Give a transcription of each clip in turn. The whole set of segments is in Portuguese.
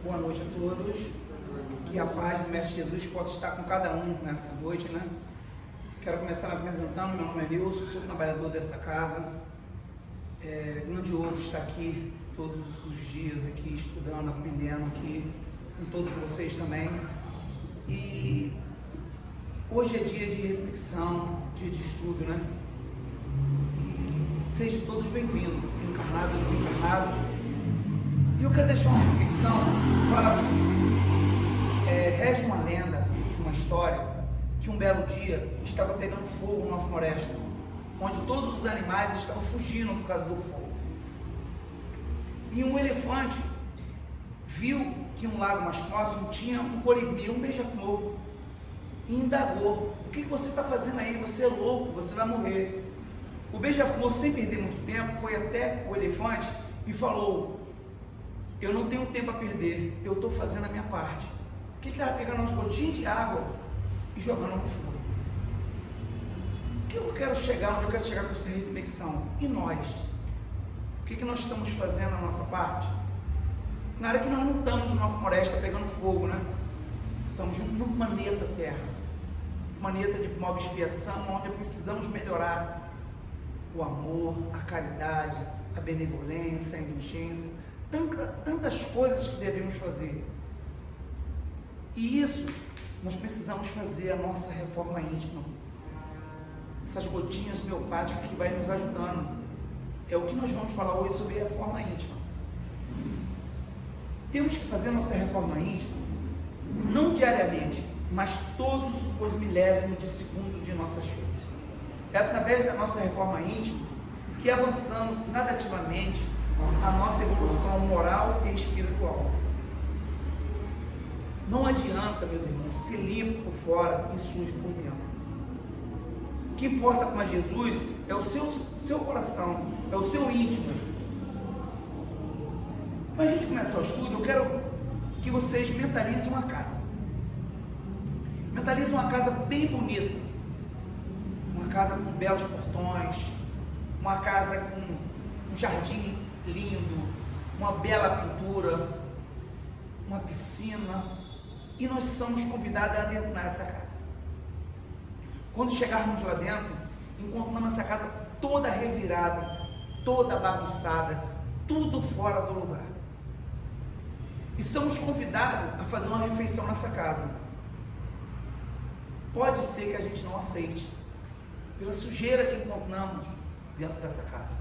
Boa noite a todos. Que a paz do Mestre Jesus possa estar com cada um nessa noite, né? Quero começar me apresentando. Meu nome é Nilson, sou trabalhador dessa casa. É grandioso estar aqui todos os dias, aqui estudando, aprendendo aqui com todos vocês também. E hoje é dia de reflexão, dia de estudo, né? E sejam todos bem-vindos, encarnados e desencarnados. E eu quero deixar uma reflexão que fala assim, rege uma lenda, uma história, que um belo dia estava pegando fogo numa floresta, onde todos os animais estavam fugindo por causa do fogo. E um elefante viu que um lago mais próximo tinha um colibri, um beija-flor, e indagou: o que você está fazendo aí? Você é louco, você vai morrer. O beija-flor, sem perder muito tempo, foi até o elefante e falou: eu não tenho tempo a perder, eu estou fazendo a minha parte. Porque ele estava pegando umas gotinhas de água e jogando no fogo. O que eu quero chegar, onde eu quero chegar com essa reflexão? E nós? O que nós estamos fazendo a nossa parte? Na hora que nós não estamos numa floresta pegando fogo, né? Estamos no planeta Terra, planeta de prova e expiação, onde precisamos melhorar o amor, a caridade, a benevolência, a indulgência, tantas coisas que devemos fazer. E isso nós precisamos fazer a nossa reforma íntima, essas gotinhas homeopáticas que vai nos ajudando. É o que nós vamos falar hoje sobre a reforma íntima. Temos que fazer a nossa reforma íntima não diariamente, mas todos os milésimos de segundo de nossas vidas. É através da nossa reforma íntima que avançamos gradativamente a nossa evolução moral e espiritual. Não adianta, meus irmãos, ser limpo por fora e sujo por dentro. O que importa com Jesus é o seu coração, é o seu íntimo. Para a gente começar o estudo, eu quero que vocês mentalizem uma casa. Mentalizem uma casa bem bonita. Uma casa com belos portões, uma casa com um jardim lindo, uma bela pintura, uma piscina. E nós somos convidados a adentrar essa casa. Quando chegarmos lá dentro, encontramos essa casa toda revirada, toda bagunçada, tudo fora do lugar. E somos convidados a fazer uma refeição nessa casa. Pode ser que a gente não aceite, pela sujeira que encontramos dentro dessa casa.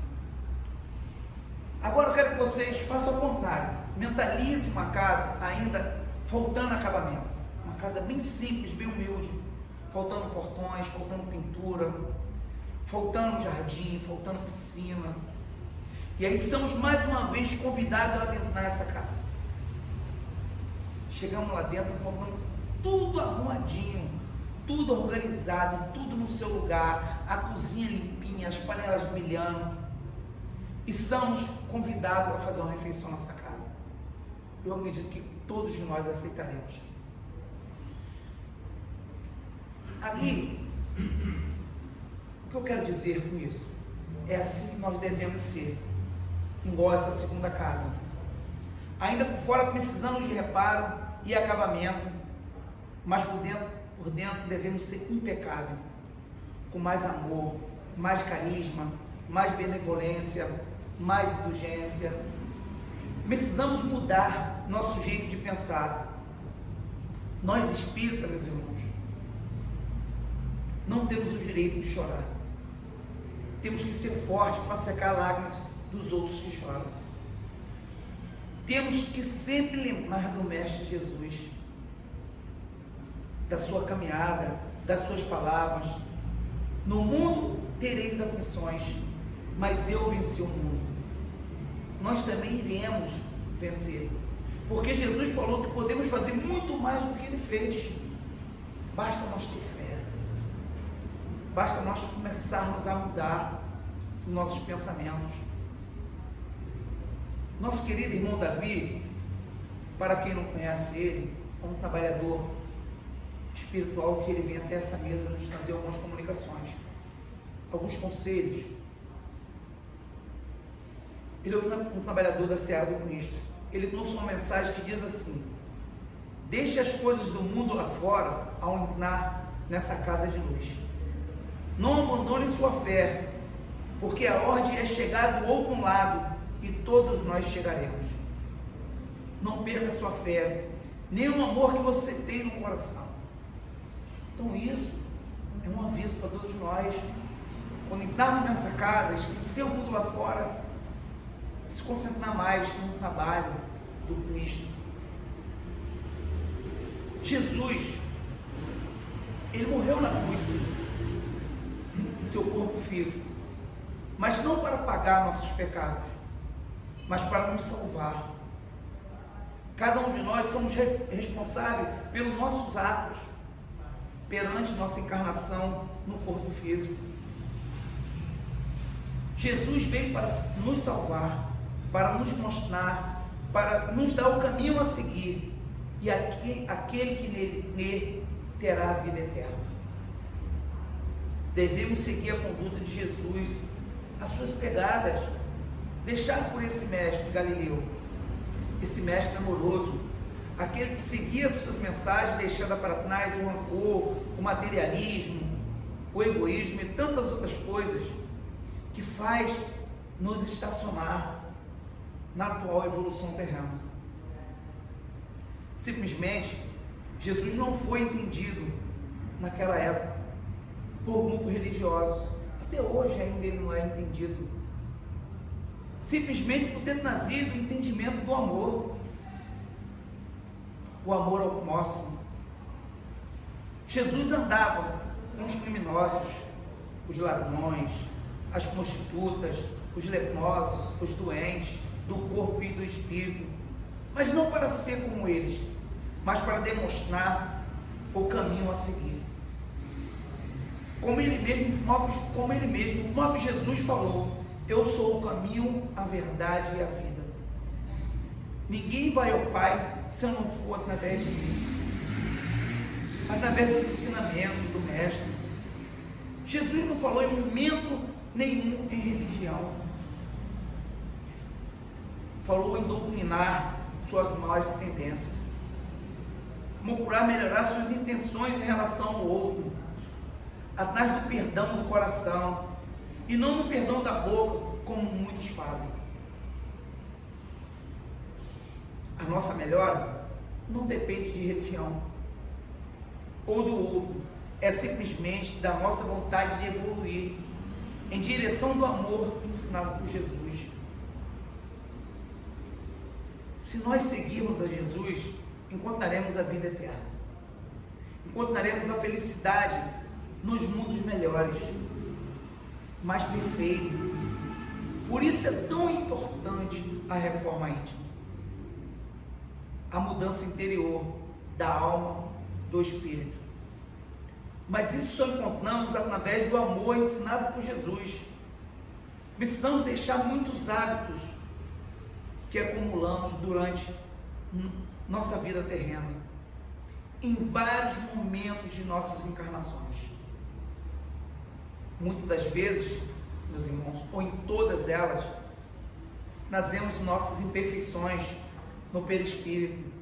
Agora eu quero que vocês façam o contrário. Mentalize uma casa ainda faltando acabamento. Uma casa bem simples, bem humilde. Faltando portões, faltando pintura, faltando jardim, faltando piscina. E aí somos mais uma vez convidados a adentrar essa casa. Chegamos lá dentro, encontramos tudo arrumadinho, tudo organizado, tudo no seu lugar, a cozinha limpinha, as panelas brilhando. E somos convidados a fazer uma refeição nessa casa. Eu acredito que todos nós aceitaremos. Ali, o que eu quero dizer com isso? É assim que nós devemos ser, igual essa segunda casa. Ainda por fora precisamos de reparo e acabamento, mas por dentro devemos ser impecáveis, com mais amor, mais carisma, mais benevolência, mais indulgência. Precisamos mudar nosso jeito de pensar. Nós espíritas, meus irmãos, não temos o direito de chorar. Temos que ser fortes para secar lágrimas dos outros que choram. Temos que sempre lembrar do Mestre Jesus, da sua caminhada, das suas palavras. No mundo tereis aflições, mas eu venci o mundo. Nós também iremos vencer, porque Jesus falou que podemos fazer muito mais do que Ele fez. Basta nós ter fé, basta nós começarmos a mudar os nossos pensamentos. Nosso querido irmão Davi, para quem não conhece ele, é um trabalhador espiritual que ele vem até essa mesa nos trazer algumas comunicações, alguns conselhos. Ele é um trabalhador da Seara do Cristo. ele trouxe uma mensagem que diz assim: deixe as coisas do mundo lá fora ao entrar nessa casa de luz. Não abandone sua fé, porque a ordem é chegar do outro lado e todos nós chegaremos. Não perca sua fé, nem o amor que você tem no coração. Então isso é um aviso para todos nós. Quando entrarmos nessa casa, esquecer o mundo lá fora, se concentrar mais no trabalho do Cristo. Jesus, ele morreu na cruz, seu corpo físico, mas não para pagar nossos pecados, mas para nos salvar. Cada um de nós somos responsáveis pelos nossos atos perante nossa encarnação no corpo físico. Jesus veio para nos salvar, para nos mostrar, para nos dar o caminho a seguir, e aquele que nele terá a vida eterna. Devemos seguir a conduta de Jesus, as suas pegadas, deixado por esse mestre Galileu, esse mestre amoroso, aquele que seguia suas mensagens, deixando para trás o rancor, o materialismo, o egoísmo e tantas outras coisas que faz nos estacionar na atual evolução terrena. Simplesmente, Jesus não foi entendido naquela época por grupos religiosos. Até hoje ainda ele não é entendido. Simplesmente por ter trazido o entendimento do amor. O amor ao próximo. Jesus andava com os criminosos, os ladrões, as prostitutas, os leprosos, os doentes, do corpo e do espírito, mas não para ser como eles, mas para demonstrar o caminho a seguir. Como ele mesmo, o próprio Jesus falou: eu sou o caminho, a verdade e a vida. Ninguém vai ao Pai se eu não for através de mim, através do ensinamento do Mestre. Jesus não falou em momento nenhum em religião. Falou em doutrinar suas más tendências, procurar melhorar suas intenções em relação ao outro, atrás do perdão do coração, e não no perdão da boca, como muitos fazem. A nossa melhora não depende de religião ou do outro, é simplesmente da nossa vontade de evoluir em direção do amor ensinado por Jesus. Se nós seguirmos a Jesus, encontraremos a vida eterna, encontraremos a felicidade nos mundos melhores, mais perfeitos. Por isso é tão importante a reforma íntima, a mudança interior da alma, do espírito. Mas isso só encontramos através do amor ensinado por Jesus. Precisamos deixar muitos hábitos que acumulamos durante nossa vida terrena, em vários momentos de nossas encarnações. Muitas das vezes, meus irmãos, ou em todas elas, trazemos nossas imperfeições no perispírito,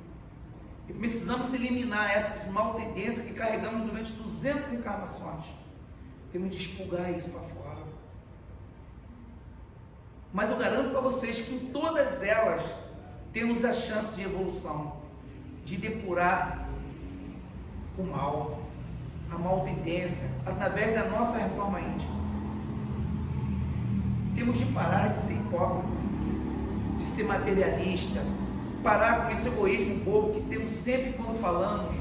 e precisamos eliminar essas mal tendências que carregamos durante 200 encarnações. Temos de expurgar isso para fora. Mas eu garanto para vocês que em todas elas temos a chance de evolução, de depurar o mal, a mal tendência, através da nossa reforma íntima. Temos de parar de ser hipócrita, de ser materialista, parar com esse egoísmo bobo que temos sempre quando falamos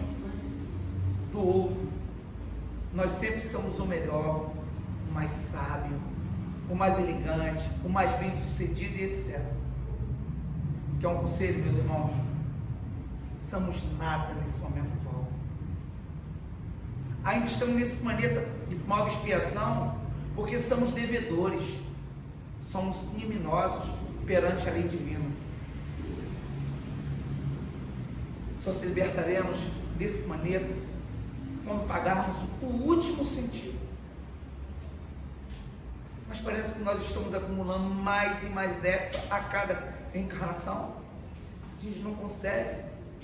do outro. Nós sempre somos o melhor, o mais sábio, o mais elegante, o mais bem sucedido e etc. Que é um conselho, meus irmãos: somos nada nesse momento atual. Ainda estamos nesse planeta de prova e expiação porque somos devedores, somos criminosos perante a lei divina. Só se libertaremos desse planeta quando pagarmos o último centavo. Mas parece que nós estamos acumulando mais e mais débitos a cada encarnação. gente não consegue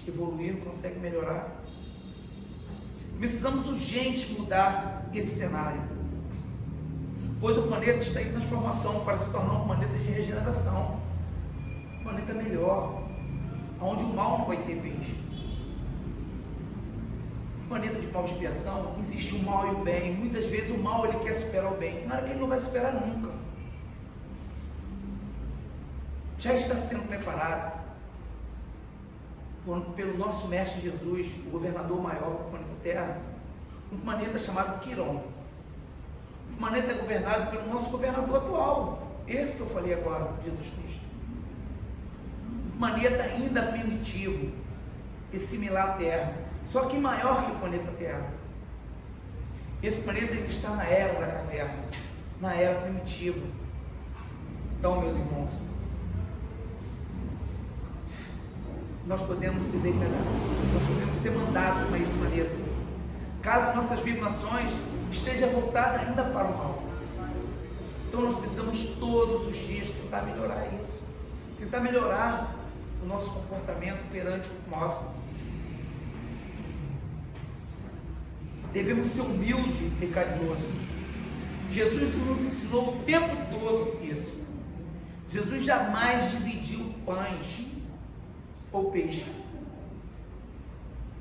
evoluir, não consegue melhorar. Precisamos urgente mudar esse cenário, pois o planeta está em transformação para se tornar um planeta de regeneração, um planeta melhor, onde o mal não vai ter vez. Um planeta de mal expiação, existe o mal e o bem. Muitas vezes o mal ele quer superar o bem, claro que ele não vai superar nunca. Já está sendo preparado pelo nosso Mestre Jesus, o governador maior do planeta Terra, um planeta chamado Quiron. O planeta é governado pelo nosso governador atual, esse que eu falei agora, Jesus Cristo. Um planeta ainda primitivo e similar à Terra, só que maior que o planeta Terra. Esse planeta ele está na era da caverna, na era primitiva. Então, meus irmãos, nós podemos ser degradados, nós podemos ser mandados para esse planeta, caso nossas vibrações estejam voltadas ainda para o mal. Então nós precisamos todos os dias tentar melhorar isso, tentar melhorar o nosso comportamento perante o nosso. Devemos ser humildes e carinhosos. Jesus nos ensinou o tempo todo isso. Jesus jamais dividiu pães ou peixe.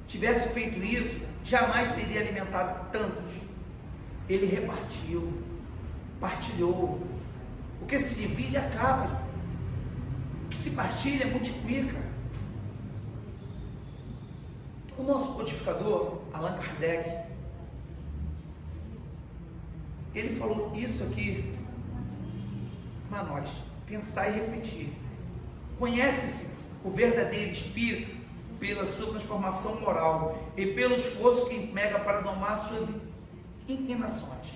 Tivesse feito isso, jamais teria alimentado tantos. Ele repartiu, partilhou. O que se divide acaba, o que se partilha multiplica. O nosso codificador, Allan Kardec, ele falou isso aqui para nós, pensar e refletir. Conhece-se o verdadeiro espírito pela sua transformação moral e pelo esforço que emprega para domar suas inclinações.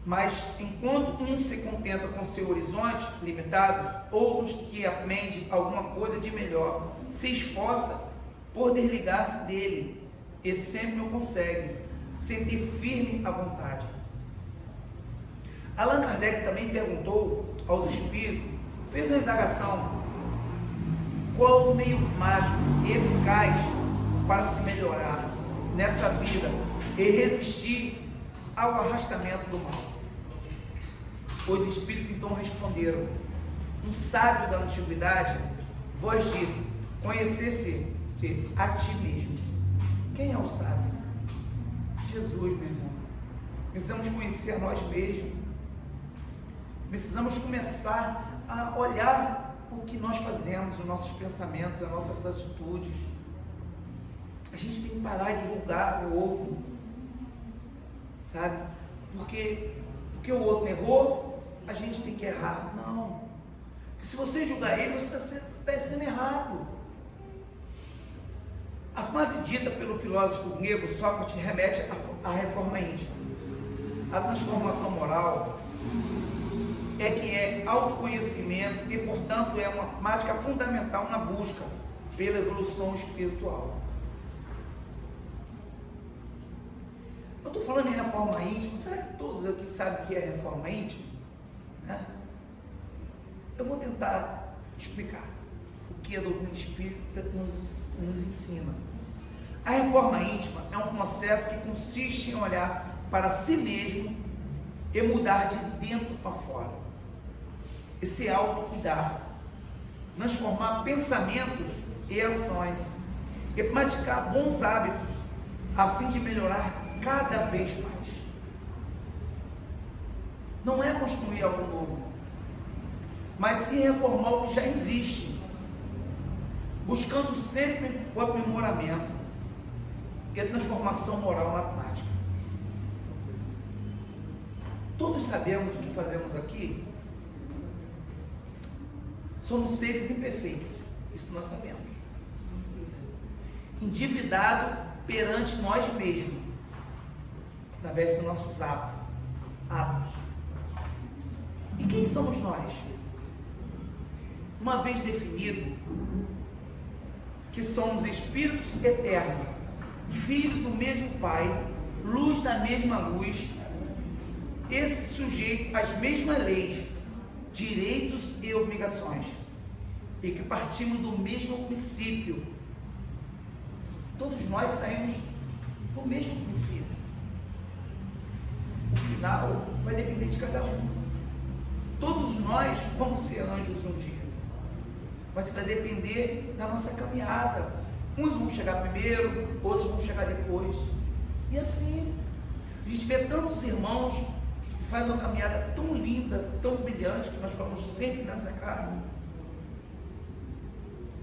Mas enquanto um se contenta com seu horizonte limitado, outros que aprendem alguma coisa de melhor se esforça por desligar-se dele e sempre não consegue sentir firme a vontade. Allan Kardec também perguntou aos espíritos, fez uma indagação: qual o meio mágico e eficaz para se melhorar nessa vida e resistir ao arrastamento do mal? Os espíritos então responderam: um sábio da antiguidade vos disse, conhecer-se a ti mesmo. Quem é o sábio? Jesus, meu irmão. Precisamos conhecer a nós mesmos. Precisamos começar a olhar o que nós fazemos, os nossos pensamentos, as nossas atitudes. A gente tem que parar de julgar o outro, sabe? Porque o outro errou, a gente tem que errar. Não. Porque se você julgar ele, você está sendo errado. A frase dita pelo filósofo grego Sócrates remete à reforma íntima. A transformação moral é que é autoconhecimento e, portanto, é uma prática fundamental na busca pela evolução espiritual. Eu estou falando em reforma íntima, será que todos aqui sabem o que é reforma íntima? Né? Eu vou tentar explicar o que a doutrina espírita nos ensina. A reforma íntima é um processo que consiste em olhar para si mesmo e mudar de dentro para fora. E se autocuidar, transformar pensamentos e ações e praticar bons hábitos a fim de melhorar cada vez mais. Não é construir algo novo, mas sim reformar o que já existe, buscando sempre o aprimoramento e a transformação moral na prática. Todos sabemos o que fazemos aqui. Somos seres imperfeitos, isso nós sabemos. Endividado perante nós mesmos, através dos nossos atos. E quem somos nós? Uma vez definido que somos espíritos eternos, filho do mesmo Pai, luz da mesma luz, esse sujeito às mesmas leis, direitos e obrigações. e que partimos do mesmo princípio. Todos nós saímos do mesmo princípio. O final vai depender de cada um. Todos nós vamos ser anjos um dia, mas vai depender da nossa caminhada. Uns vão chegar primeiro, outros vão chegar depois. E assim, a gente vê tantos irmãos que fazem uma caminhada tão linda, tão brilhante, que nós falamos sempre nessa casa.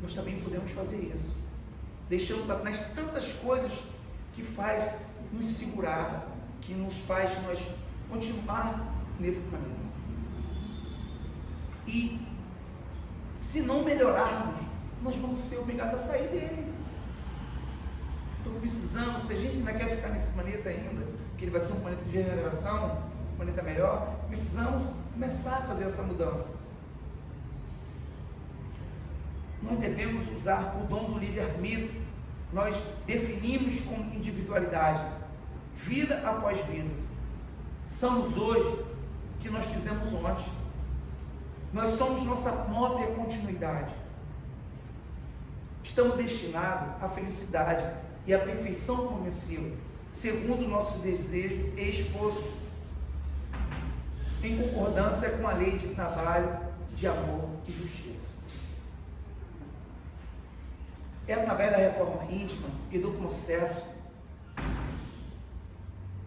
Nós também podemos fazer isso, deixando para trás tantas coisas que faz nos segurar, que nos faz nós continuar nesse caminho. E se não melhorarmos, nós vamos ser obrigados a sair dele. Então precisamos, se a gente ainda quer ficar nesse planeta ainda, que ele vai ser um planeta de regeneração, um planeta melhor, precisamos começar a fazer essa mudança. Nós devemos usar o dom do livre-arbítrio. Nós definimos como individualidade, vida após vida. Somos hoje o que nós fizemos ontem. Nós somos nossa própria continuidade. Estamos destinados à felicidade e à perfeição progressiva, segundo o nosso desejo e esforço, em concordância com a lei de trabalho, de amor e justiça. É através da reforma íntima e do processo,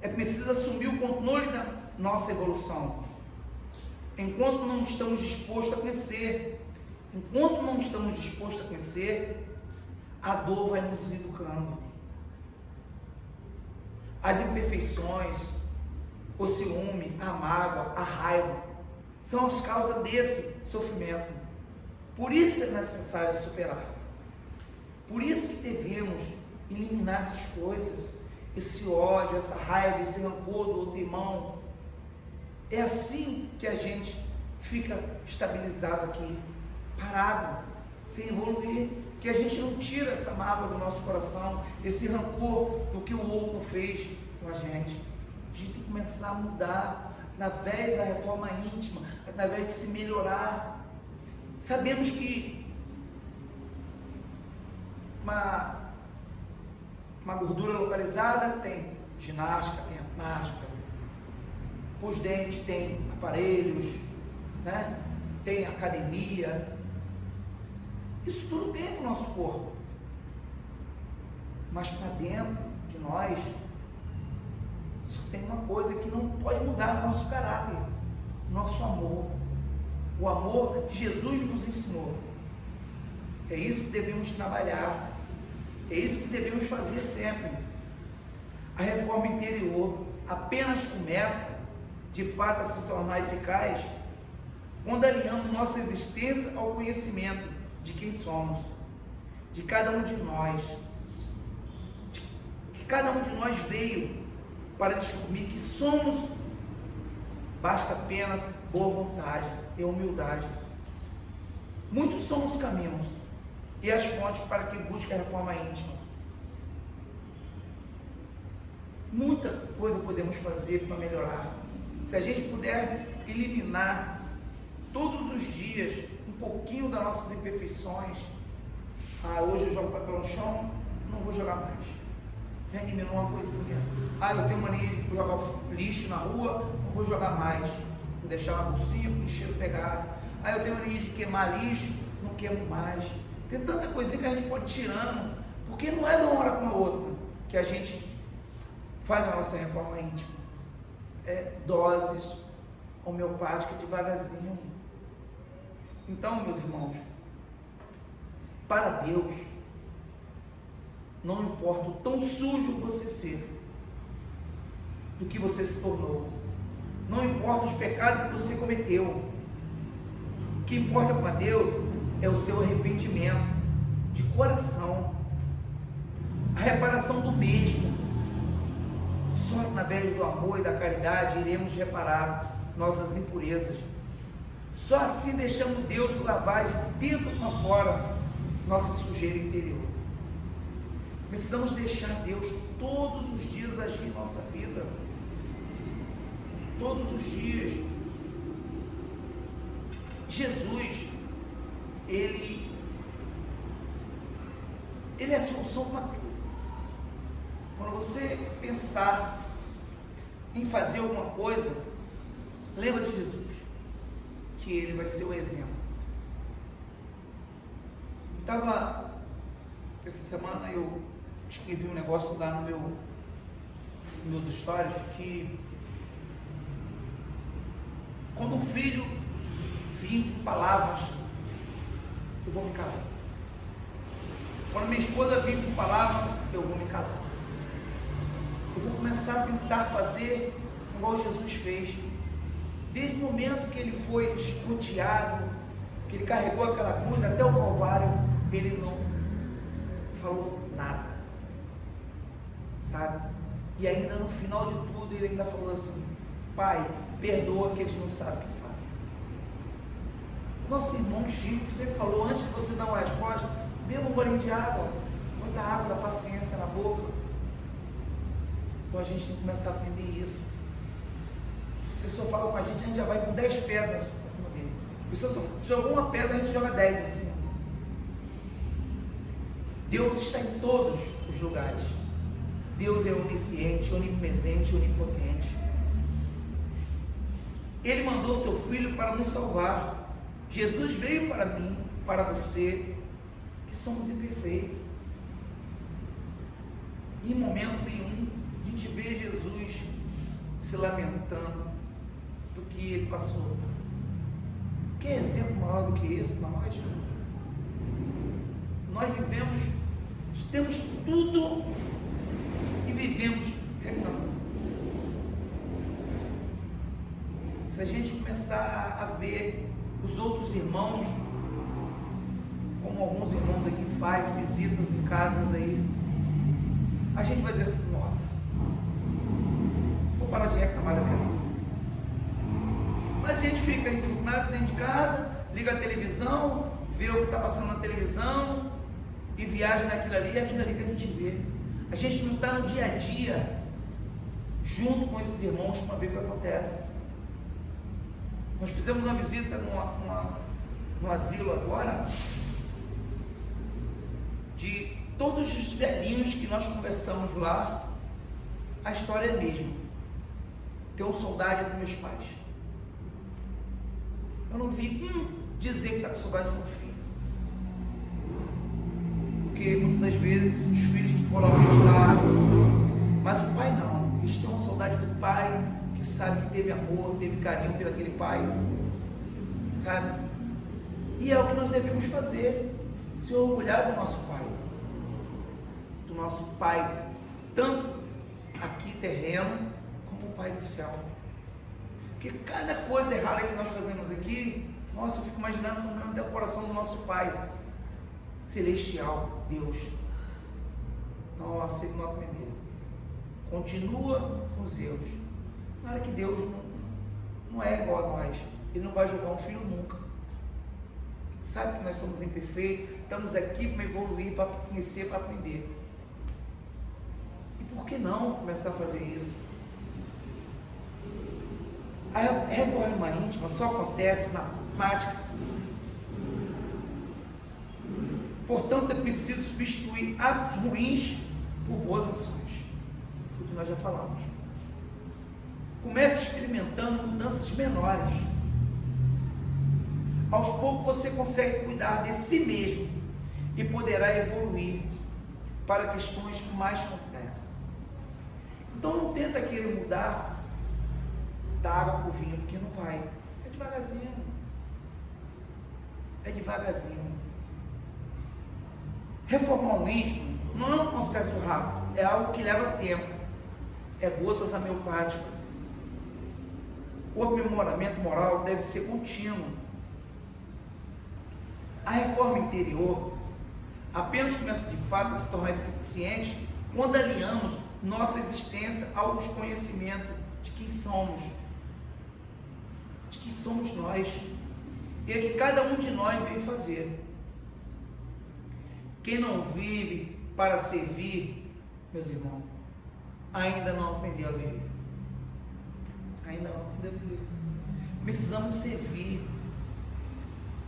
é preciso assumir o controle da nossa evolução. Enquanto não estamos dispostos a crescer, a dor vai nos educando. As imperfeições, o ciúme, a mágoa, a raiva, são as causas desse sofrimento. Por isso é necessário superar. Por isso que devemos eliminar essas coisas, esse ódio, essa raiva, esse rancor do outro irmão. É assim que a gente fica estabilizado aqui, parado, sem evoluir, que a gente não tira essa mágoa do nosso coração, esse rancor do que o outro fez com a gente. A gente tem que começar a mudar, através da reforma íntima, através de se melhorar. Sabemos que uma gordura localizada tem ginástica, tem a plástica, para os dentes tem aparelhos, né? Tem academia. Isso tudo tem no nosso corpo. Mas para dentro de nós só tem uma coisa que não pode mudar: o nosso caráter, o nosso amor. O amor que Jesus nos ensinou. É isso que devemos trabalhar. É isso que devemos fazer sempre. A reforma interior apenas começa, de fato, a se tornar eficaz quando alinhamos nossa existência ao conhecimento de quem somos, de cada um de nós. Que cada um de nós veio para descobrir que somos, basta apenas boa vontade e humildade. Muitos são os caminhos e as fontes para que busque a reforma íntima. Muita coisa podemos fazer para melhorar. Se a gente puder eliminar todos os dias um pouquinho das nossas imperfeições. Hoje eu jogo papel no chão, não vou jogar mais. Já eliminou uma coisinha. Eu tenho mania de jogar lixo na rua, não vou jogar mais. Vou deixar uma bolsinha para o lixeiro pegar. Eu tenho mania de queimar lixo, não queimo mais. Tem tanta coisinha que a gente pode ir tirando, porque não é de uma hora para outra que a gente faz a nossa reforma íntima. É doses homeopáticas, devagarzinho. Então, meus irmãos, para Deus, não importa o tão sujo você ser, do que você se tornou, não importa os pecados que você cometeu, o que importa para Deus é o seu arrependimento de coração, a reparação do mesmo. Só através do amor e da caridade iremos reparar nossas impurezas. Só assim deixamos Deus lavar de dentro para fora nossa sujeira interior. Precisamos deixar Deus todos os dias agir em nossa vida. Todos os dias. Jesus ele é a solução para tudo. Quando você pensar em fazer alguma coisa, lembra de Jesus, que ele vai ser o exemplo. Essa semana eu escrevi um negócio lá nos meus stories, que quando um filho vir com palavras, eu vou me calar. Quando minha esposa vir com palavras, eu vou me calar. Eu vou começar a tentar fazer igual Jesus fez. Desde o momento que ele foi escoteado, que ele carregou aquela cruz até o Calvário, ele não falou nada, sabe? E ainda no final de tudo, ele ainda falou assim: Pai, perdoa que eles não sabem o que fazem. Nosso irmão Chico sempre falou, antes de você dar uma resposta, beba um golinho de água, bota a água da paciência na boca. Então a gente tem que começar a aprender isso. A pessoa fala com a gente já vai com 10 pedras acima dele. A pessoa só jogou uma pedra, a gente joga 10 em cima. Deus está em todos os lugares. Deus é onisciente, onipresente, onipotente. Ele mandou seu Filho para nos salvar. Jesus veio para mim, para você, que somos imperfeitos. Em momento nenhum a gente vê Jesus se lamentando do que ele passou. Que exemplo maior do que esse para nós? Nós vivemos, temos tudo e vivemos reclamando. Se a gente começar a ver os outros irmãos, como alguns irmãos aqui fazem visitas em casas aí, a gente vai dizer assim: nossa, vou parar de reclamar da minha vida. Mas a gente fica enfurnado dentro de casa, liga a televisão, vê o que está passando na televisão e viaja naquilo ali, é aquilo ali que a gente vê. A gente não está no dia a dia junto com esses irmãos para ver o que acontece. Nós fizemos uma visita no asilo agora, de todos os velhinhos que nós conversamos lá, a história é a mesma. Tenho saudade dos meus pais. Eu não vi dizer que está com saudade do meu filho. Porque muitas das vezes os filhos que colocam eles lá, mas o pai não. Eles têm uma saudade do pai, que sabe que teve amor, teve carinho por aquele pai, sabe? E é o que nós devemos fazer, se orgulhar do nosso pai, tanto aqui terreno, como o pai do céu. Porque cada coisa errada que nós fazemos aqui, nossa, eu fico imaginando até o coração do nosso pai celestial, Deus. Nossa, ele não aprendeu. Continua com os erros. Claro que Deus não é igual a nós. Ele não vai julgar um filho nunca. Sabe que nós somos imperfeitos, estamos aqui para evoluir, para conhecer, para aprender. E por que não começar a fazer isso? A reforma íntima só acontece na prática. Portanto, é preciso substituir hábitos ruins por boas ações. Foi o que nós já falamos. Comece experimentando mudanças menores. Aos poucos você consegue cuidar de si mesmo e poderá evoluir para questões mais complexas. Então não tenta querer mudar da água para o vinho, porque não vai. É devagarzinho. É devagarzinho. Reformar o íntimo não é um processo rápido, é algo que leva tempo. É gotas homeopáticas. O aprimoramento moral deve ser contínuo. A reforma interior apenas começa de fato a se tornar eficiente quando alinhamos nossa existência aos conhecimentos de quem somos. De que somos nós. E é que cada um de nós veio fazer. Quem não vive para servir, meus irmãos, ainda não aprendeu a viver. Ainda não aprendeu a viver. Precisamos servir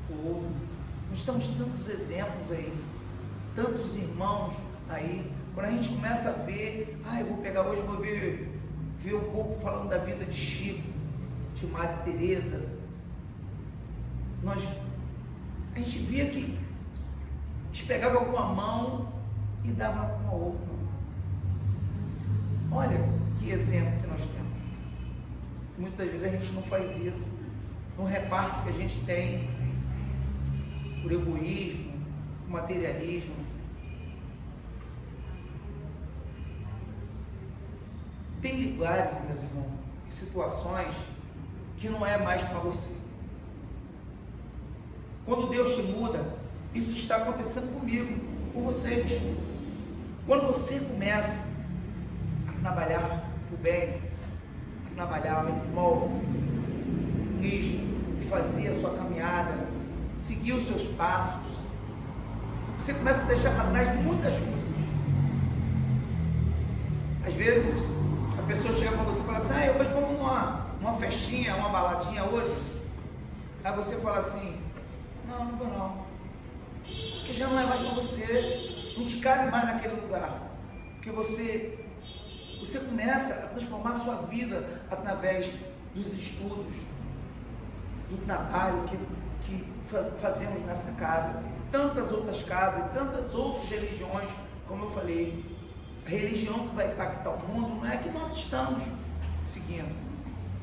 o outro. Nós temos tantos exemplos aí, tantos irmãos aí. Quando a gente começa a ver, eu vou pegar hoje, vou ver um pouco falando da vida de Chico, de Madre Teresa. A gente via que eles pegavam com uma mão e davam com a outra. Olha que exemplo que nós temos. Muitas vezes a gente não faz isso. No reparto que a gente tem, por egoísmo, materialismo. Tem lugares, meus irmãos, e situações que não é mais para você. Quando Deus te muda, isso está acontecendo comigo, com vocês. Quando você começa a trabalhar o bem, a trabalhar em prol nisso, fazer a sua caminhada, seguir os seus passos, você começa a deixar para trás muitas coisas. Às vezes a pessoa chega para você e fala assim: hoje vamos numa festinha, uma baladinha hoje. Aí você fala assim: não vou não, porque já não é mais para você, não te cabe mais naquele lugar, porque você começa a transformar a sua vida através dos estudos, do trabalho que fazemos nessa casa, tantas outras casas, tantas outras religiões. Como eu falei, a religião que vai impactar o mundo não é a que nós estamos seguindo,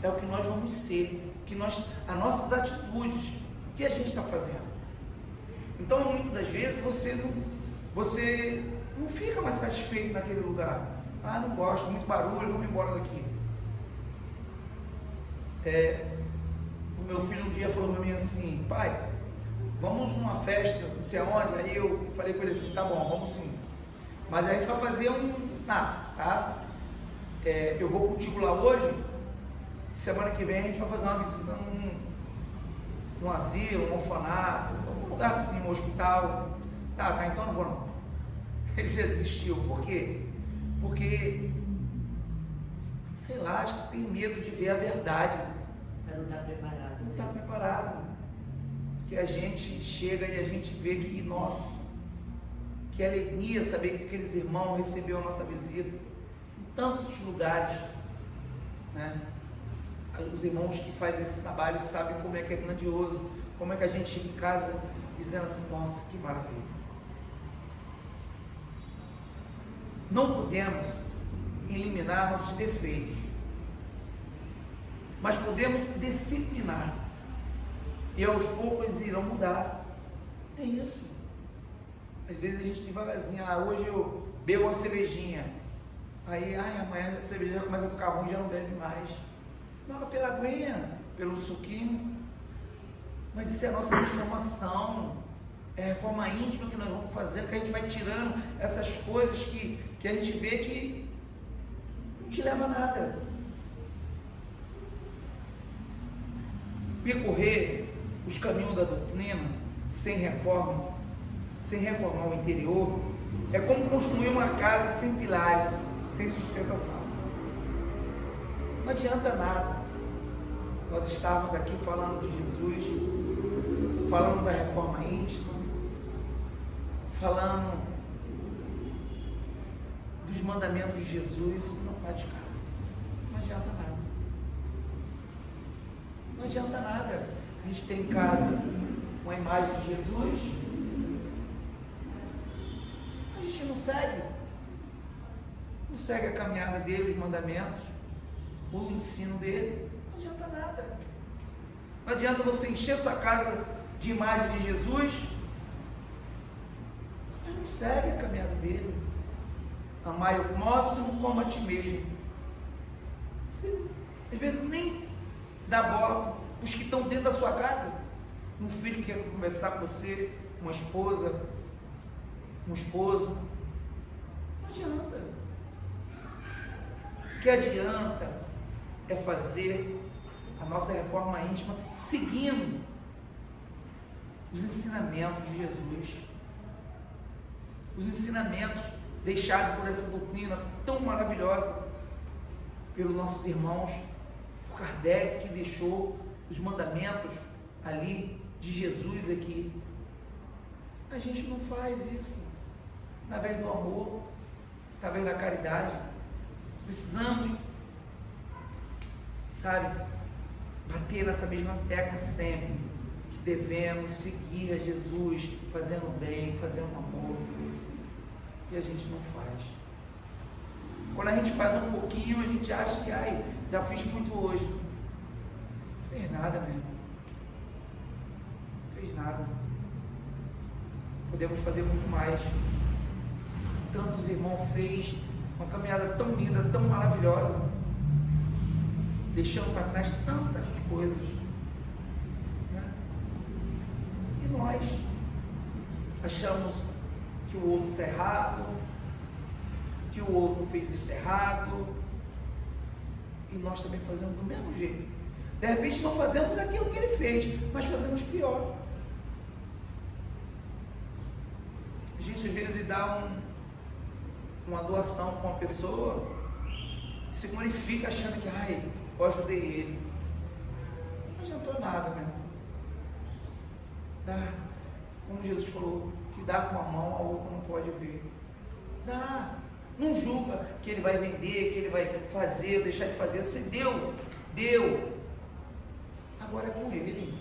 é o que nós vamos ser, as nossas atitudes, o que a gente está fazendo. Então, muitas das vezes você não fica mais satisfeito naquele lugar. Não gosto, muito barulho, vamos embora daqui. O meu filho um dia falou para mim assim: pai, vamos numa festa, não sei aonde. Aí eu falei com ele assim: tá bom, vamos sim, mas a gente vai fazer tá? Eu vou contigo lá hoje, semana que vem a gente vai fazer uma visita num asilo, num orfanato, um lugar assim, um hospital. Tá, então não vou não. Ele já desistiu. Por quê? Porque, sei lá, acho que tem medo de ver a verdade. Não está preparado. Não está preparado. Que a gente chega e a gente vê que, nossa, que alegria saber que aqueles irmãos receberam a nossa visita em tantos lugares, né? Os irmãos que fazem esse trabalho sabem como é que é grandioso, como é que a gente chega em casa dizendo assim: nossa, que maravilha. Não podemos eliminar nossos defeitos, mas podemos disciplinar, e aos poucos irão mudar. É isso. Às vezes a gente devagarzinho: hoje eu bebo uma cervejinha, aí amanhã a cerveja começa a ficar ruim, já não bebe mais. Não, pela aguinha, pelo suquinho. Mas isso é a nossa transformação, é a reforma íntima que nós vamos fazendo, que a gente vai tirando essas coisas que a gente vê que não te leva a nada. Percorrer os caminhos da doutrina sem reformar o interior é como construir uma casa sem pilares, sem sustentação. Não adianta nada nós estarmos aqui falando de Jesus, falando da reforma íntima, falando dos mandamentos de Jesus e não praticar. Não adianta nada. Não adianta nada. A gente tem em casa uma imagem de Jesus, a gente não segue a caminhada dele, os mandamentos, o ensino dele. Não adianta nada. Não adianta você encher sua casa de imagem de Jesus, mas não segue a caminhada dele. Amai o próximo como a ti mesmo. Você, às vezes, nem dá bola para os que estão dentro da sua casa. Um filho que quer conversar com você, uma esposa, um esposo. Não adianta. O que adianta é fazer a nossa reforma íntima seguindo os ensinamentos de Jesus, os ensinamentos deixados por essa doutrina tão maravilhosa pelos nossos irmãos, por Kardec, que deixou os mandamentos ali de Jesus aqui. A gente não faz isso através do amor, através da caridade. Precisamos, sabe, bater nessa mesma tecla sempre, que devemos seguir a Jesus, fazendo bem, fazendo amor, e a gente não faz. Quando a gente faz um pouquinho, a gente acha que, já fiz muito hoje. Não fez nada, meu irmão. Não fez nada. Podemos fazer muito mais. Tantos irmãos fez uma caminhada tão linda, tão maravilhosa, deixando para trás tantas coisas, né? E nós achamos que o outro está errado, que o outro fez isso errado, e nós também fazemos do mesmo jeito. De repente não fazemos aquilo que ele fez, mas fazemos pior. A gente às vezes dá uma doação para uma pessoa, se glorifica achando que, eu ajudei ele. Não adiantou nada, meu irmão. Dá, como Jesus falou, que dá com a mão, a outra não pode ver. Dá. Não julga que ele vai vender, que ele vai fazer, deixar de fazer. Você deu. Agora é com ele.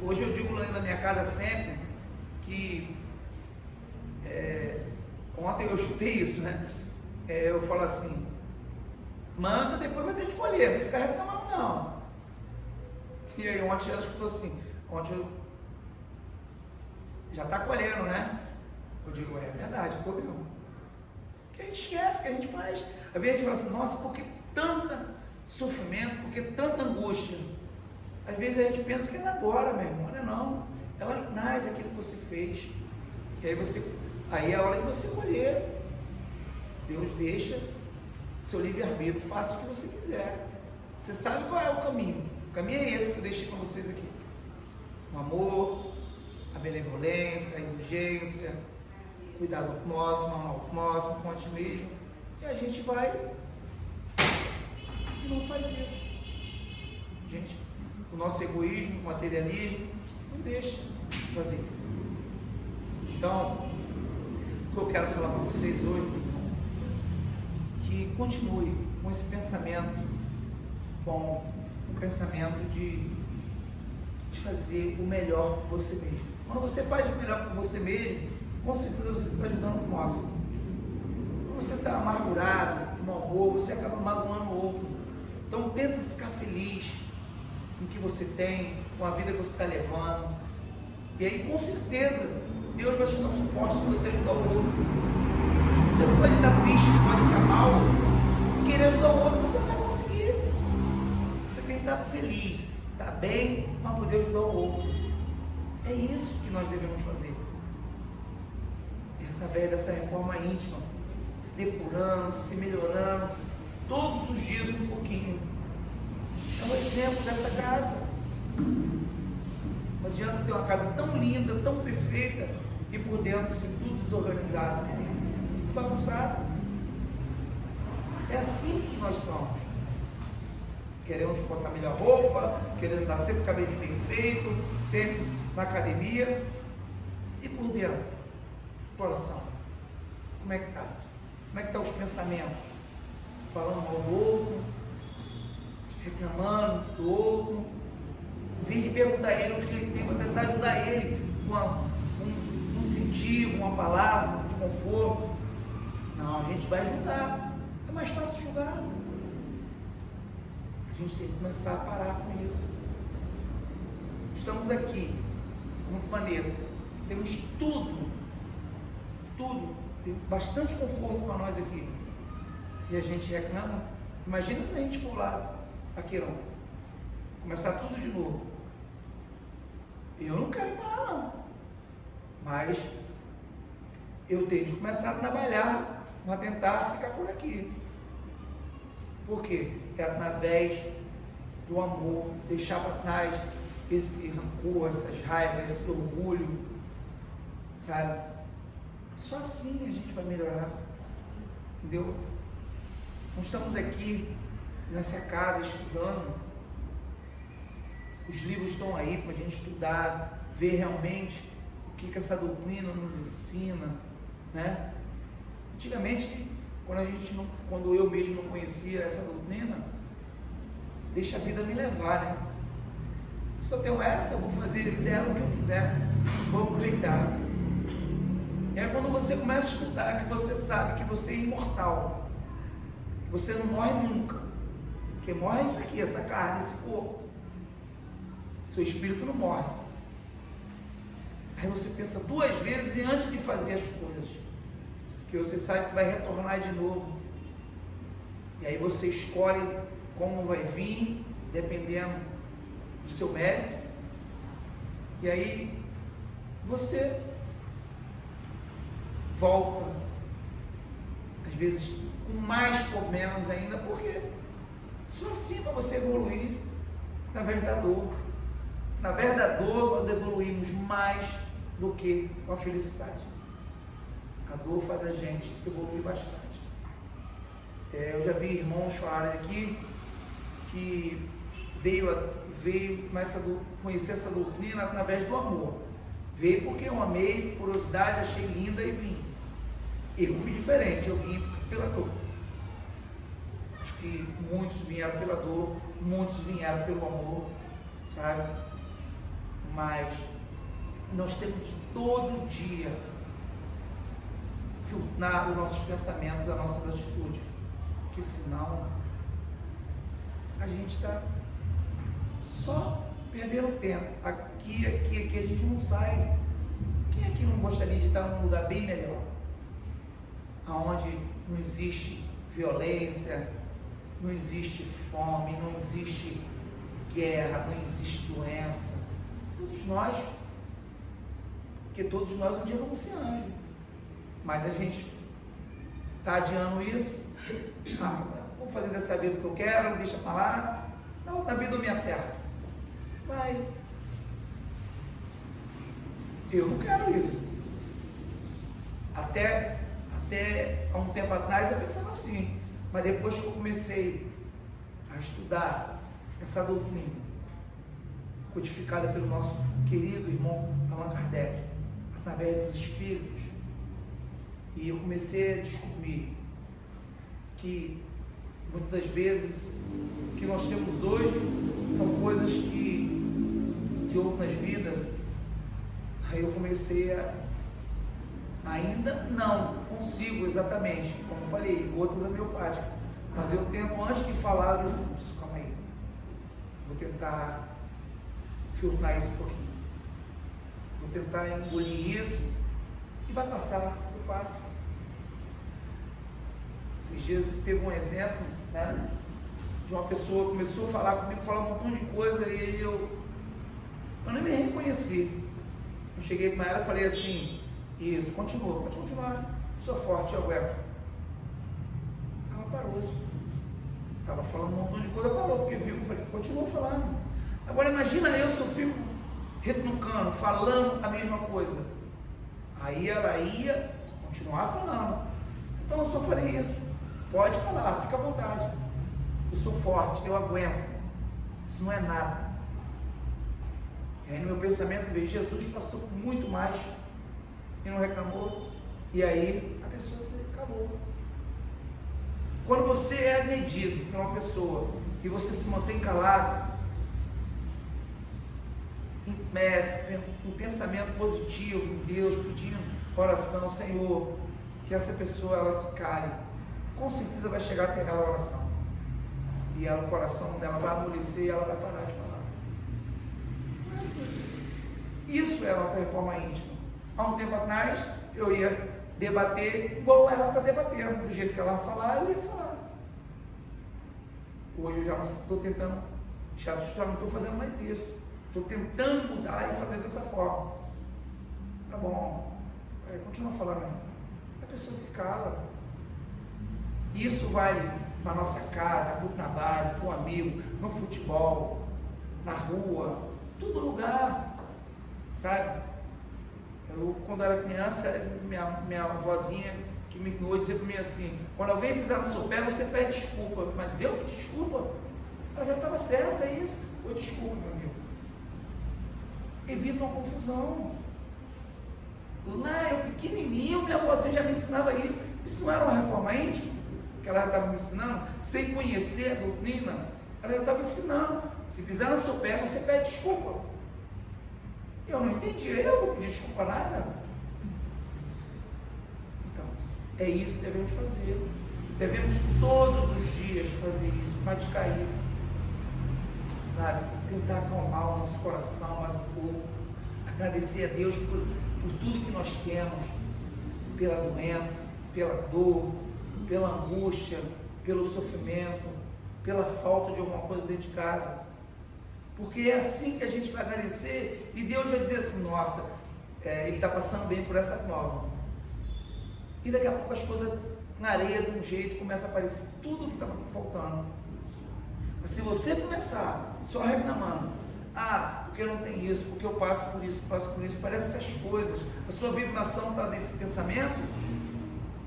Hoje eu digo lá na minha casa sempre que ontem eu chutei isso, né? Eu falo assim, manda, depois vai ter de colher, não fica reclamando não. E aí ontem ela escutou assim, ontem eu já está colhendo, né? Eu digo, é verdade, estou mesmo. Que a gente esquece, que a gente faz. Às vezes a gente fala assim, nossa, por que tanta sofrimento, por que tanta angústia? Às vezes a gente pensa que é agora, meu irmão, não é não. Ela nasce aquilo que você fez. E aí é a hora de você colher. Deus deixa seu livre-arbítrio, faça o que você quiser. Você sabe qual é o caminho. O caminho é esse que eu deixei para vocês aqui. O amor, a benevolência, a indulgência, cuidar do próximo, amar o próximo, com a ti mesmo. E a gente vai e não faz isso. Gente, o nosso egoísmo, o materialismo, não deixa fazer isso. Então, o que eu quero falar para vocês hoje, meus irmãos, que continue com esse pensamento bom, um pensamento de fazer o melhor por você mesmo. Quando você faz o melhor por você mesmo, com certeza você está ajudando o próximo. Quando você está amargurado, de mau humor, você acaba magoando o outro. Então tenta ficar feliz com o que você tem, com a vida que você está levando. E aí com certeza Deus vai te dar o suporte de você ajudar o outro. Você não pode estar triste, pode estar mal, e querer ajudar o outro, você não vai conseguir. Você tem que estar feliz, estar bem, para poder ajudar o outro. É isso que nós devemos fazer. Através dessa reforma íntima, se depurando, se melhorando, todos os dias um pouquinho. É um exemplo dessa casa. Não adianta ter uma casa tão linda, tão perfeita, e por dentro ser tudo desorganizado, tudo bagunçado. É assim que nós somos. Queremos botar melhor roupa, querendo estar sempre com o cabelinho bem feito, sempre na academia, e por dentro, coração, como é que está? Como é que estão os pensamentos? Falando mal do outro, reclamando do outro, em vez de perguntar a ele o que ele tem, para tentar ajudar ele com um incentivo, uma palavra de conforto. Não, a gente vai ajudar, é mais fácil julgar. A gente tem que começar a parar com isso. Estamos aqui, no planeta, temos tudo, tem bastante conforto para nós aqui. E a gente reclama. Imagina se a gente for lá, Aquirão, começar tudo de novo. Eu não quero parar não. Mas eu tenho que começar a trabalhar, a tentar ficar por aqui. Por quê? É através do amor, deixar para trás esse rancor, essas raivas, esse orgulho, sabe? Só assim a gente vai melhorar, entendeu? Nós estamos aqui nessa casa estudando, os livros estão aí para a gente estudar, ver realmente o que essa doutrina nos ensina, né? Antigamente, quando eu mesmo não conhecia essa doutrina, deixa a vida me levar, né? Se eu tenho essa, eu vou fazer dela o que eu quiser, vou aproveitar. E aí quando você começa a estudar, que você sabe que você é imortal, que você não morre nunca, porque morre isso aqui, essa carne, esse corpo, seu espírito não morre. Aí você pensa duas vezes antes de fazer as coisas, que você sabe que vai retornar de novo. E aí você escolhe como vai vir, dependendo do seu mérito. E aí você volta, às vezes com mais problemas ainda, porque só assim para você evoluir através da dor. Através da dor nós evoluímos mais do que com a felicidade. A dor faz a gente evoluir bastante. Eu já vi irmãos falarem aqui que veio conhecer essa doutrina através do amor. Veio porque eu amei, curiosidade, achei linda e vim. Eu fui diferente, eu vim pela dor. Acho que muitos vieram pela dor, muitos vieram pelo amor, sabe? Mas nós temos de todo dia filtrar os nossos pensamentos, as nossas atitudes, porque senão a gente está só perdendo tempo. Aqui a gente não sai. Quem aqui não gostaria de estar num lugar bem melhor? Onde não existe violência, não existe fome, não existe guerra, não existe doença. Todos nós, porque todos nós um dia vamos ser anjos. Mas a gente está adiando isso. Vou fazer dessa vida o que eu quero, deixa para lá. Na outra vida eu me acerto. Vai. Eu não quero isso. Até há um tempo atrás eu pensava assim, mas depois que eu comecei a estudar essa doutrina, codificada pelo nosso querido irmão Allan Kardec, através dos espíritos, e eu comecei a descobrir que muitas das vezes o que nós temos hoje são coisas que de outras vidas. Aí eu comecei ainda não consigo exatamente, como eu falei, gotas homeopáticas, mas eu tento, antes de falar, eu disse, calma aí, vou tentar filtrar isso um pouquinho, vou tentar engolir isso e vai passar, eu passo. Esses dias teve um exemplo, né, de uma pessoa que começou a falar comigo, falar um montão de coisa, e aí eu nem me reconheci. Eu cheguei para ela e falei assim, isso, continua, pode continuar, sou forte, eu aguento. Ela parou. Estava falando um montão de coisa, parou, porque viu, eu falei, continua falando. Agora imagina eu se eu fico retrucando, falando a mesma coisa. Aí ela ia continuar falando. Então eu só falei isso, pode falar, fica à vontade. Eu sou forte, eu aguento. Isso não é nada. E aí no meu pensamento veio, Jesus passou por muito mais e não reclamou, e aí a pessoa se acabou. Quando você é agredido por uma pessoa e você se mantém calado, em pensamento positivo em Deus, pedindo oração, Senhor, que essa pessoa ela se cale, com certeza vai chegar até ela a oração, e ela, o coração dela vai amolecer e ela vai parar de falar. Não é assim. Isso é a nossa reforma íntima. Há um tempo atrás, eu ia debater igual ela está debatendo, do jeito que ela falar, eu ia falar. Hoje eu já não estou tentando, já não estou fazendo mais isso. Estou tentando mudar e fazer dessa forma. Tá bom, continua falando aí. A pessoa se cala. Isso vale para a nossa casa, para o trabalho, para o amigo, no futebol, na rua, todo lugar, sabe? Eu, quando era criança, minha avózinha que me criou dizia para mim assim, quando alguém pisar no seu pé, você pede desculpa. Mas eu pedi desculpa? Ela já estava certa, é isso. Foi desculpa, meu amigo. evita uma confusão. Lá eu pequenininho, minha avózinha já me ensinava isso. Isso não era uma reforma íntima que ela já estava me ensinando, sem conhecer a doutrina, ela já estava ensinando. Se pisar no seu pé, você pede desculpa. Eu não entendi, eu vou pedir desculpa nada. Então, é isso que devemos fazer. Devemos todos os dias fazer isso, praticar isso. Sabe? Tentar acalmar o nosso coração mais um pouco. Agradecer a Deus por tudo que nós temos. Pela doença, pela dor, pela angústia, pelo sofrimento, pela falta de alguma coisa dentro de casa. Porque é assim que a gente vai agradecer e Deus vai dizer assim, nossa, ele está passando bem por essa prova. E daqui a pouco as coisas na areia de um jeito começa a aparecer tudo que estava faltando. Mas se você começar só reclamando, porque eu não tenho isso, porque eu passo por isso, parece que as coisas, a sua vibração está nesse pensamento,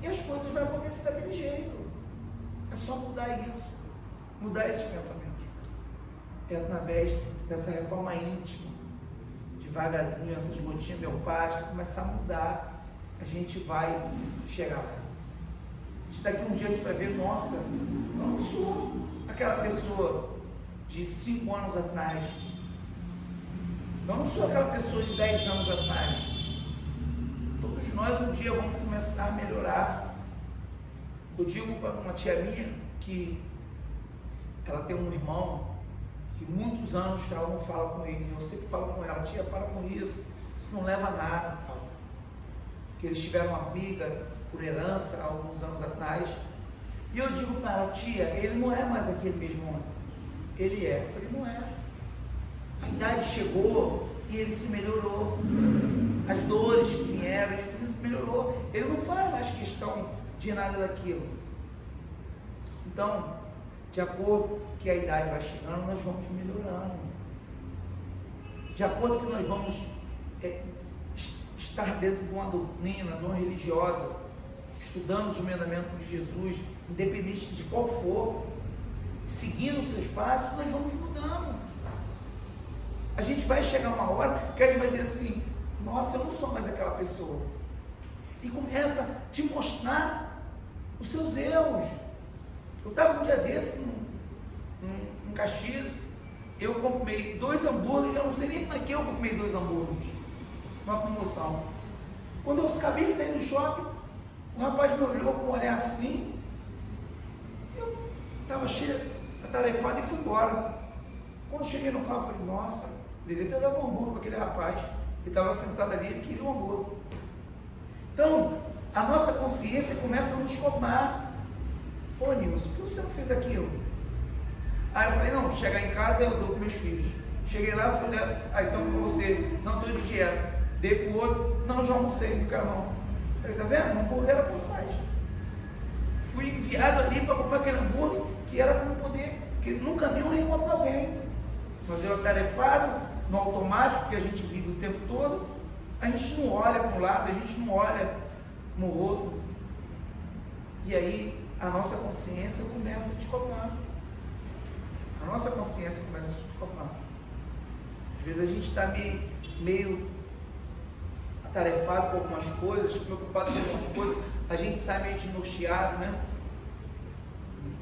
e as coisas vão acontecer daquele jeito. É só mudar isso, mudar esses pensamentos. É através dessa reforma íntima, devagarzinho, essas gotinhas homeopáticas, começar a mudar, a gente vai chegar lá. Daqui a um dia a gente vai ver, nossa, eu não sou aquela pessoa de 5 anos atrás, eu não sou aquela pessoa de 10 anos atrás. Todos nós um dia vamos começar a melhorar. Eu digo para uma tia minha que ela tem um irmão que muitos anos que ela não fala com ele. Eu sempre falo com ela, tia, para com isso não leva a nada. Que eles tiveram uma briga por herança há alguns anos atrás. E eu digo para ela, tia, ele não é mais aquele mesmo homem. Ele é. Eu falei, não é. A idade chegou e ele se melhorou. As dores que vieram, ele se melhorou. Ele não faz mais questão de nada daquilo. Então, de acordo que a idade vai chegando, nós vamos melhorando. De acordo que nós vamos estar dentro de uma doutrina, de uma religiosa, estudando os mandamentos de Jesus, independente de qual for, seguindo os seus passos, nós vamos mudando. A gente vai chegar uma hora que a gente vai dizer assim, nossa, eu não sou mais aquela pessoa. E começa a te mostrar os seus erros. Eu estava um dia desse em Caxias, eu comprei 2 hambúrgueres, eu não sei nem para que eu comprei 2 hambúrgueres, uma promoção. Quando eu acabei de sair do shopping, o rapaz me olhou com um olhar assim, eu estava cheio, atarefado e fui embora. Quando eu cheguei no carro, eu falei, nossa, deveria ter dado um hambúrguer para aquele rapaz, que estava sentado ali, ele queria um hambúrguer. Então, a nossa consciência começa a nos cobrar. Ô Nilson, por que você não fez aquilo? Aí eu falei, não, chegar em casa eu dou para meus filhos. Cheguei lá, falei, então para você, não estou de dieta. Dei para o outro, não, já almocei, não quero não. Falei, tá vendo? O hambúrguer era por mais. Fui enviado ali para comprar aquele hambúrguer que era para poder, que no caminho eu ia encontrar alguém. Mas eu atarefado, no automático, que a gente vive o tempo todo, a gente não olha para um lado, a gente não olha no outro. E aí a nossa consciência começa a te cobrar. A nossa consciência começa a te cobrar. Às vezes a gente está meio atarefado com algumas coisas, preocupado com algumas coisas, a gente sai meio desnorteado, né?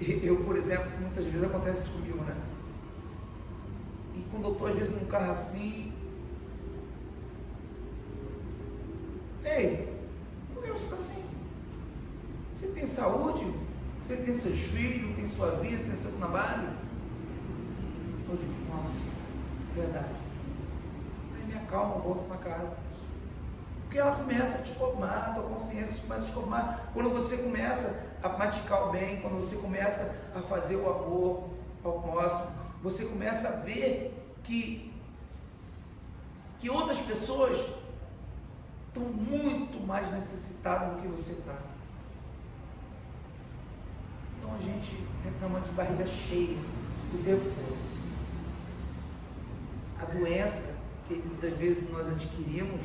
Eu, por exemplo, muitas vezes acontece isso comigo, né? E quando eu estou às vezes num carro assim, ei, por que você está assim? Você tem saúde? Você tem seus filhos, tem sua vida, tem seu trabalho? Eu digo, nossa, verdade. Aí me acalma, volto para casa. Porque ela começa a te cobrar, a tua consciência começa a te cobrar. Quando você começa a praticar o bem, quando você começa a fazer o amor ao próximo, você começa a ver que outras pessoas estão muito mais necessitadas do que você está. Então a gente reclama de barriga cheia o tempo todo. A doença que muitas vezes nós adquirimos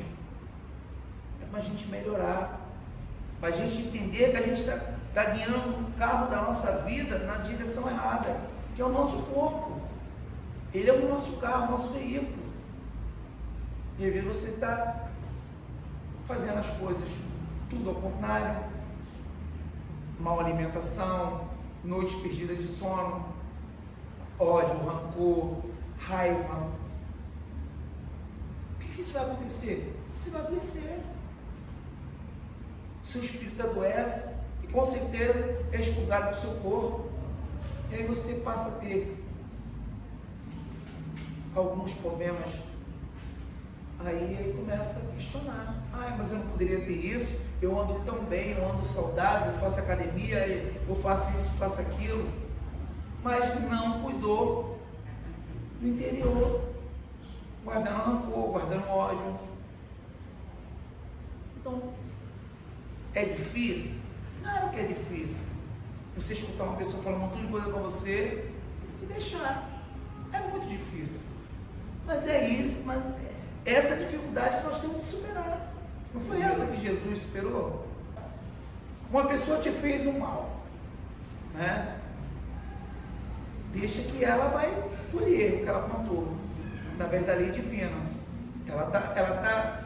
é para a gente melhorar, para a gente entender que a gente está guiando o carro da nossa vida na direção errada, que é o nosso corpo. Ele é o nosso carro, o nosso veículo. E às vezes você está fazendo as coisas tudo ao contrário, mal alimentação, noites perdidas de sono, ódio, rancor, raiva. O que isso vai acontecer? Você vai adoecer. O seu espírito adoece e com certeza é expurgado do seu corpo. E aí você passa a ter alguns problemas. Aí começa a questionar. Mas eu não poderia ter isso. Eu ando tão bem, eu ando saudável, eu faço academia, eu faço isso, faço aquilo. Mas não cuidou do interior, guardando rancor, guardando ódio. Então, é difícil? Claro que é difícil. Você escutar uma pessoa falando um montão de coisa com você e deixar. É muito difícil. Mas é isso, mas essa dificuldade que nós temos que superar. Não foi essa que Jesus superou? Uma pessoa te fez um mal, né? Deixa que ela vai colher o que ela plantou, através da lei divina. Ela tá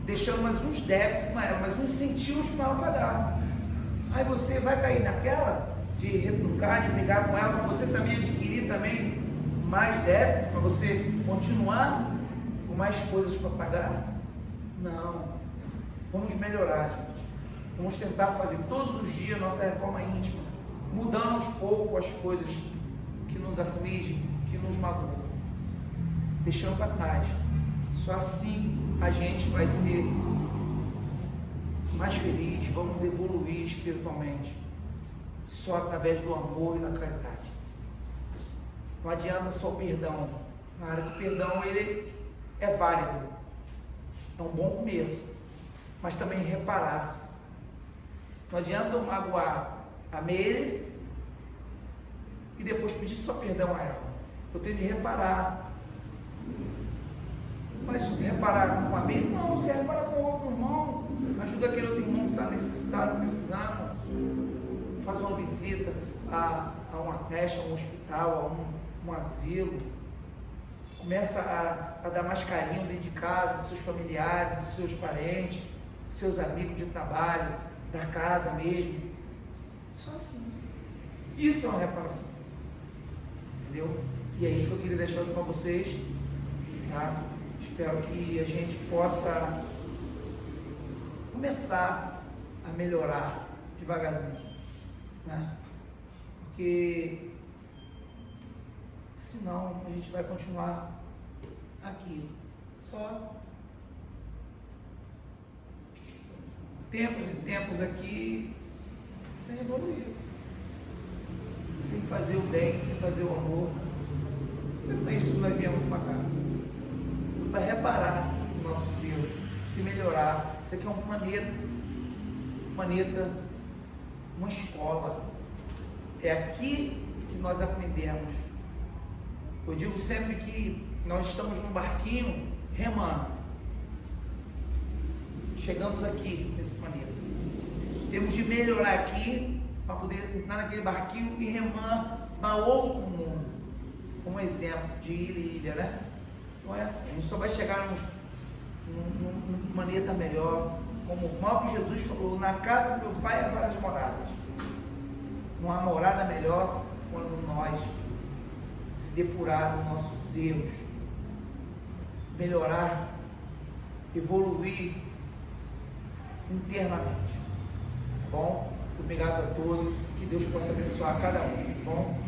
deixando mais uns débitos para ela, mais uns centímetros para ela pagar. Aí você vai cair naquela de retrucar, de brigar com ela, para você também adquirir também mais débito, para você continuar com mais coisas para pagar. Não, vamos melhorar, gente. Vamos tentar fazer todos os dias nossa reforma íntima, mudando aos poucos as coisas que nos afligem, que nos magoam, deixando para trás. Só assim a gente vai ser mais feliz, vamos evoluir espiritualmente, só através do amor e da caridade. Não adianta só o perdão. Claro que o perdão ele é válido, é um bom começo, mas também reparar. Não adianta eu magoar a Meire e depois pedir só perdão a ela. Eu tenho de reparar. Mas reparar com a Meire, não, você repara com o outro irmão, ajuda aquele outro irmão que está necessitado, precisando, faz uma visita a uma creche, a um hospital, a um asilo. Começa a dar mais carinho dentro de casa, dos seus familiares, dos seus parentes, dos seus amigos de trabalho, da casa mesmo. Só assim. Isso é uma reparação. Entendeu? E é isso que eu queria deixar hoje para vocês. Tá? Espero que a gente possa começar a melhorar devagarzinho. Né? Porque senão a gente vai continuar aqui, só tempos e tempos aqui, sem evoluir, sem fazer o bem, sem fazer o amor. Foi para isso que nós viemos para cá, para reparar os nossos erros, se melhorar. Isso aqui é um planeta, uma escola. É aqui que nós aprendemos. Eu digo sempre que nós estamos num barquinho remando. Chegamos aqui nesse planeta. Temos de melhorar aqui para poder entrar naquele barquinho e remar para outro mundo. Como exemplo de ilha em ilha, né? Então é assim, a gente só vai chegar num planeta melhor. Como o próprio Jesus falou, na casa do meu pai há várias moradas. Uma morada melhor quando nós depurar os nossos erros, melhorar, evoluir internamente. Tá bom? Obrigado a todos, que Deus possa abençoar cada um, tá bom?